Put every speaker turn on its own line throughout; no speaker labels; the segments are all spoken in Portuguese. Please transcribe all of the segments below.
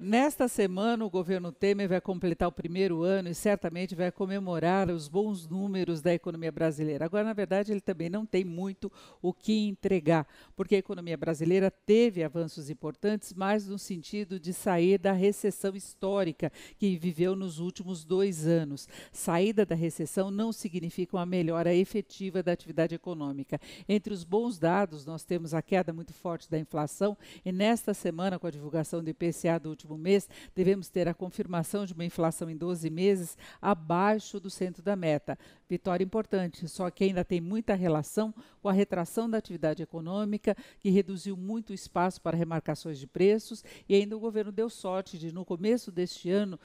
Nesta semana, o governo Temer vai completar o primeiro ano e certamente vai comemorar os bons números da economia brasileira. Agora, na verdade, ele também não tem muito o que entregar, porque a economia brasileira teve avanços importantes, mas no sentido de sair da recessão histórica que viveu nos últimos 2 anos. Saída da recessão não significa uma melhora efetiva da atividade econômica. Entre os bons dados, nós temos a queda muito forte da inflação e nesta semana, com a divulgação do IPCA do último mês, devemos ter a confirmação de uma inflação em 12 meses abaixo do centro da meta. Vitória importante, só que ainda tem muita relação com a retração da atividade econômica, que reduziu muito o espaço para remarcações de preços, e ainda o governo deu sorte de, no começo deste ano,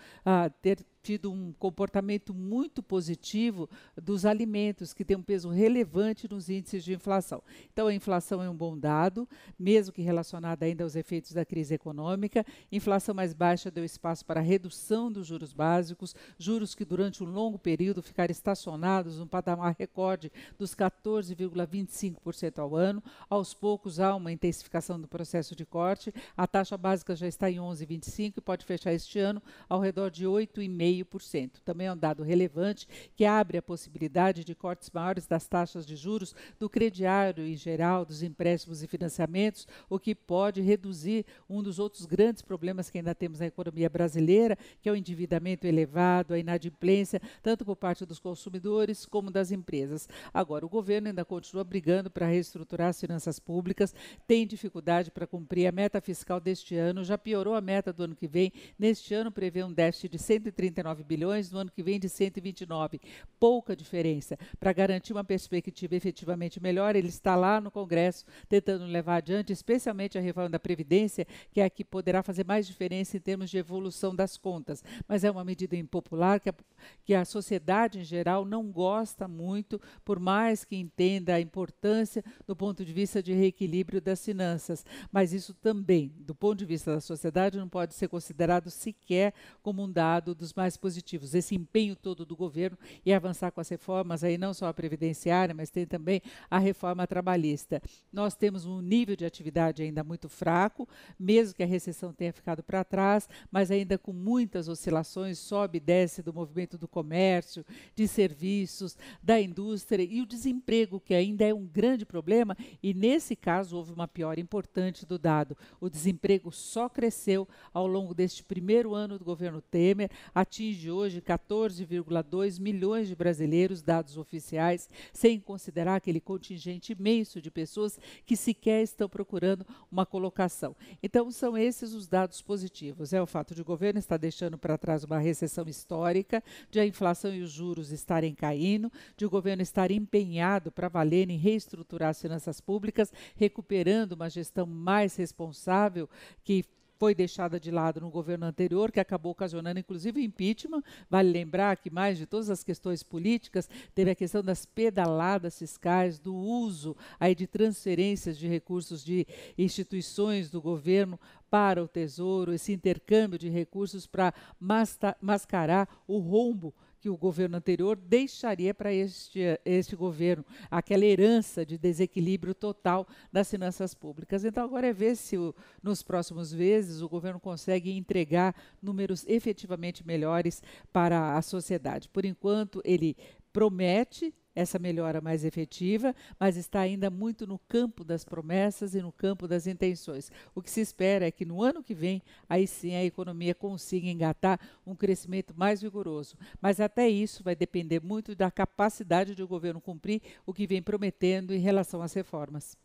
ter tido um comportamento muito positivo dos alimentos, que tem um peso relevante nos índices de inflação. Então, a inflação é um bom dado, mesmo que relacionada ainda aos efeitos da crise econômica. Inflação mais baixa deu espaço para a redução dos juros básicos, juros que durante um longo período ficaram estacionados no patamar recorde dos 14,25% ao ano. Aos poucos há uma intensificação do processo de corte. A taxa básica já está em 11,25% e pode fechar este ano ao redor de 8,5%. Também é um dado relevante que abre a possibilidade de cortes maiores das taxas de juros do crediário em geral, dos empréstimos e financiamentos, o que pode reduzir um dos outros grandes problemas que ainda temos na economia brasileira, que é o endividamento elevado, a inadimplência, tanto por parte dos consumidores como das empresas. Agora, o governo ainda continua brigando para reestruturar as finanças públicas, tem dificuldade para cumprir a meta fiscal deste ano, já piorou a meta do ano que vem. Neste ano prevê um déficit de 139 bilhões, no ano que vem de 129. Pouca diferença. Para garantir uma perspectiva efetivamente melhor, ele está lá no Congresso tentando levar adiante, especialmente a reforma da Previdência, que é a que poderá fazer mais diferença em termos de evolução das contas. Mas é uma medida impopular que a sociedade em geral não gosta muito, por mais que entenda a importância do ponto de vista de reequilíbrio das finanças. Mas isso também, do ponto de vista da sociedade, não pode ser considerado sequer como um dado dos mais positivos. Esse empenho todo do governo e avançar com as reformas, aí não só a previdenciária, mas tem também a reforma trabalhista. Nós temos um nível de atividade ainda muito fraco, mesmo que a recessão tenha ficado para trás, mas ainda com muitas oscilações, sobe e desce do movimento do comércio, de serviços, da indústria e o desemprego, que ainda é um grande problema, e nesse caso houve uma piora importante do dado. O desemprego só cresceu ao longo deste primeiro ano do governo Temer, atinge hoje 14,2 milhões de brasileiros, dados oficiais, sem considerar aquele contingente imenso de pessoas que sequer estão procurando uma colocação. Então, são esses os dados positivos. É o fato de o governo estar deixando para trás uma recessão histórica, de a inflação e os juros estarem caindo, de o governo estar empenhado para valer em reestruturar as finanças públicas, recuperando uma gestão mais responsável que foi deixada de lado no governo anterior, que acabou ocasionando, inclusive, o impeachment. Vale lembrar que, mais de todas as questões políticas, teve a questão das pedaladas fiscais, do uso aí de transferências de recursos de instituições do governo para o Tesouro, esse intercâmbio de recursos para mascarar o rombo que o governo anterior deixaria para este governo, aquela herança de desequilíbrio total das finanças públicas. Então, agora é ver se nos próximos meses o governo consegue entregar números efetivamente melhores para a sociedade. Por enquanto, ele promete essa melhora mais efetiva, mas está ainda muito no campo das promessas e no campo das intenções. O que se espera é que no ano que vem, aí sim a economia consiga engatar um crescimento mais vigoroso. Mas até isso vai depender muito da capacidade de o governo cumprir o que vem prometendo em relação às reformas.